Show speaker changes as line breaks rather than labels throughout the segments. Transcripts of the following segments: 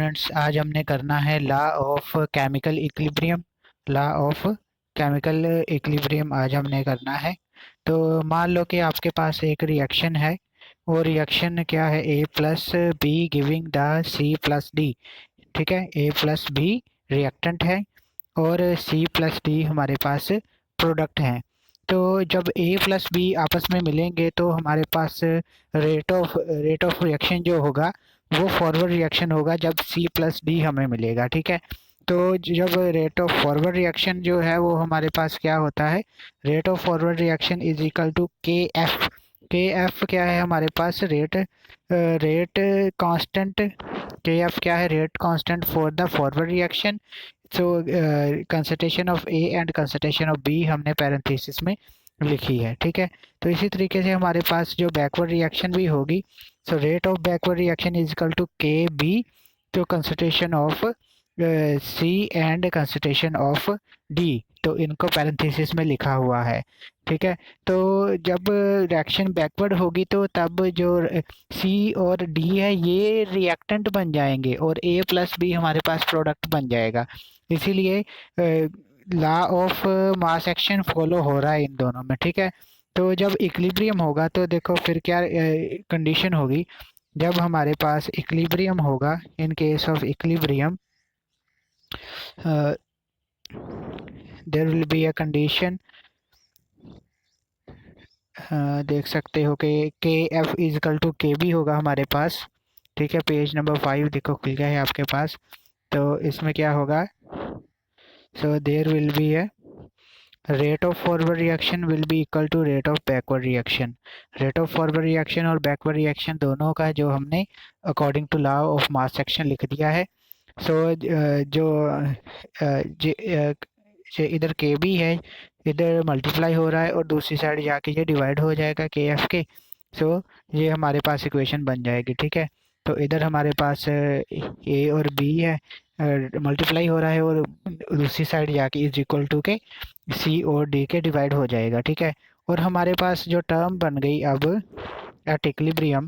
Students, आज हमने करना है law of chemical equilibrium. Law of chemical equilibrium आज हमने करना है। तो मान लो कि आपके पास एक रिएक्शन है और रिएक्शन क्या है, A plus B giving the C plus D. ठीक है, ए प्लस बी रिएक्टेंट है और सी प्लस डी हमारे पास प्रोडक्ट हैं। तो जब ए प्लस बी आपस में मिलेंगे तो हमारे पास रेट ऑफ रिएक्शन जो होगा वो फॉरवर्ड रिएक्शन होगा जब सी प्लस डी हमें मिलेगा। ठीक है, तो जब रेट ऑफ फॉरवर्ड रिएक्शन जो है वो हमारे पास क्या होता है, rate of forward reaction is equal to K F. K F क्या है हमारे पास, रेट कांस्टेंट। के एफ क्या है, rate constant for the forward reaction. So concentration of A and concentration of B हमने पैरेंथेसिस में लिखी है। ठीक है, तो इसी तरीके से हमारे पास जो बैकवर्ड रिएक्शन भी होगी, so rate of backward reaction is equal to K B, तो concentration of C and concentration of D, तो इनको पैरेंथेसिस में लिखा हुआ है। ठीक है, तो जब रिएक्शन बैकवर्ड होगी तो तब जो सी और डी है ये रिएक्टेंट बन जाएंगे और ए प्लस बी हमारे पास प्रोडक्ट बन जाएगा। इसीलिए law of mass action follow हो रहा है इन दोनों में। ठीक है, तो जब इक्विलिब्रियम होगा तो देखो फिर क्या कंडीशन होगी। जब हमारे पास इक्विलिब्रियम होगा, in case of equilibrium there will be a condition, देख सकते हो कि K F is equal to K B होगा हमारे पास। ठीक है, पेज नंबर 5 देखो खुल गया है आपके पास। तो इसमें क्या होगा, सो देयर विल बी है rate of forward reaction will be equal to rate of backward reaction. Rate of forward reaction और बैकवर्ड रिएक्शन दोनों का जो हमने according to law of mass section लिख दिया है। सो जो इधर के बी है, इधर मल्टीप्लाई हो रहा है और दूसरी साइड जाके ये डिवाइड हो जाएगा के एफ के। सो ये हमारे पास इक्वेशन बन जाएगी। ठीक है, तो इधर हमारे पास ए और बी है, मल्टीप्लाई हो रहा है और दूसरी साइड जाके इज इक्वल टू के सी और डी के डिवाइड हो जाएगा। ठीक है, और हमारे पास जो टर्म बन गई अब at equilibrium,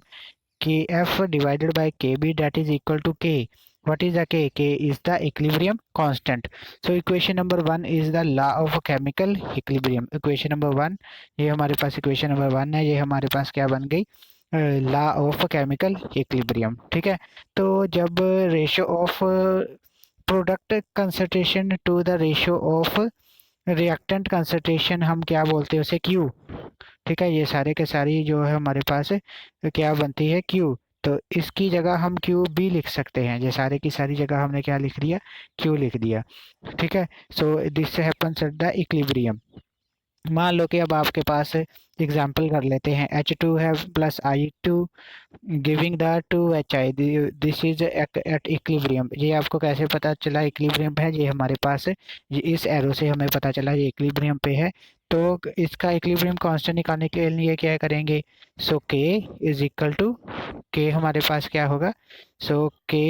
K F divided by K B that is equal to K, what is the k? K is the equilibrium constant. So equation number 1 is the law of chemical equilibrium. equation number 1, ये हमारे पास equation number 1 है, ये हमारे पास क्या बन गई, law of chemical equilibrium. ठीक है, तो जब ratio of product concentration to the ratio of reactant concentration हम क्या बोलते हैं उसे, क्यू। ठीक है, ये सारे के सारी जो है हमारे पास क्या बनती है, क्यू। तो इसकी जगह हम क्यू बी लिख सकते हैं, ये सारे की सारी जगह हमने क्या लिख दिया, क्यू लिख दिया। ठीक है, so this happens at the equilibrium. मान लो कि अब आपके पास एग्जांपल कर लेते हैं, H2 है plus I2 giving the 2HI, this is at equilibrium. ये आपको कैसे पता चला इक्विलिब्रियम है, ये हमारे पास ये इस एरो से हमें पता चला ये इक्विलिब्रियम पे है। तो इसका इक्विलिब्रियम कांस्टेंट निकालने के लिए क्या करेंगे, सो के इज इक्वल टू, के हमारे पास क्या होगा, सो के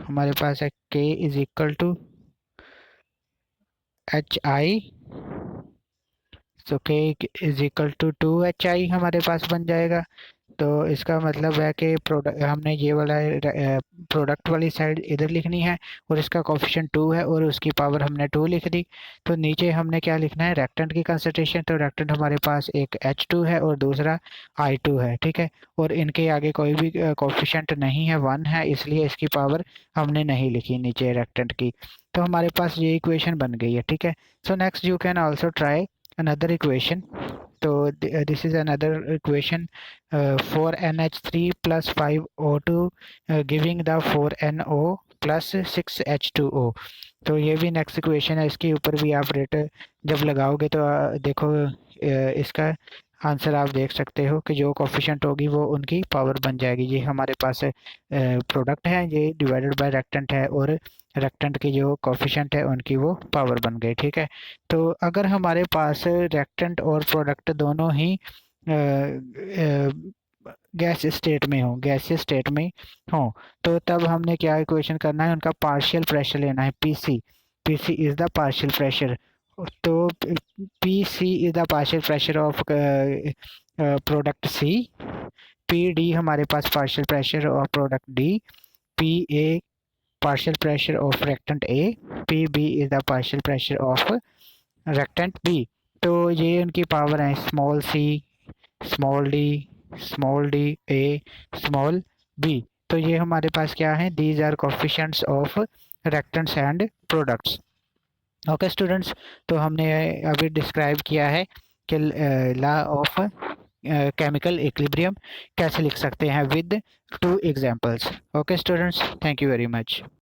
हमारे पास है के इज इक्वल टू HI, सो के इज इक्वल टू 2HI हमारे पास बन जाएगा। तो इसका मतलब है कि प्रोडक्ट हमने ये वाला प्रोडक्ट वाली साइड इधर लिखनी है और इसका कोफिशिएंट 2 है और उसकी पावर हमने 2 लिख दी। तो नीचे हमने क्या लिखना है, रिएक्टेंट की कंसंट्रेशन। तो रिएक्टेंट हमारे पास एक H2 है और दूसरा I2 है। ठीक है, और इनके आगे कोई भी कोफिशिएंट नहीं है, 1 है, इसलिए इसकी पावर हमने नहीं लिखी नीचे रिएक्टेंट की। तो हमारे पास ये इक्वेशन बन गई है। ठीक है, so next you can also try another equation. So this is another equation, 4NH3 plus 5O2 giving the 4NO plus 6H2O। तो ये भी नेक्स्ट इक्वेशन है, इसके ऊपर भी आप रेट जब लगाओगे तो देखो इसका आंसर आप देख सकते हो कि जो कोफिशिएंट होगी वो उनकी पावर बन जाएगी। ये हमारे पास प्रोडक्ट है, ये डिवाइडेड बाय रेक्टेंट है और रेक्टेंट की जो कोफिशिएंट है उनकी वो पावर बन गई। ठीक है, तो अगर हमारे पास रेक्टेंट और प्रोडक्ट दोनों ही गैस स्टेट में हो, गैसीय स्टेट में हो, तो तब हमने क्या इक्वेशन करना है, उनका पार्शियल प्रेशर लेना है, PC. PC is the partial pressure. तो PC is the partial pressure of product C P D हमारे पास partial pressure of product D, P A partial pressure of reactant A, PB is the partial pressure of reactant B। तो ये उनकी power है small C, small D A, small B. तो ये हमारे पास क्या है, these are coefficients of reactants and products. Okay students, तो हमने अभी डिस्क्राइब किया है कि लॉ ऑफ केमिकल इक्विलिब्रियम कैसे लिख सकते हैं with 2 examples. Okay students, thank you very much.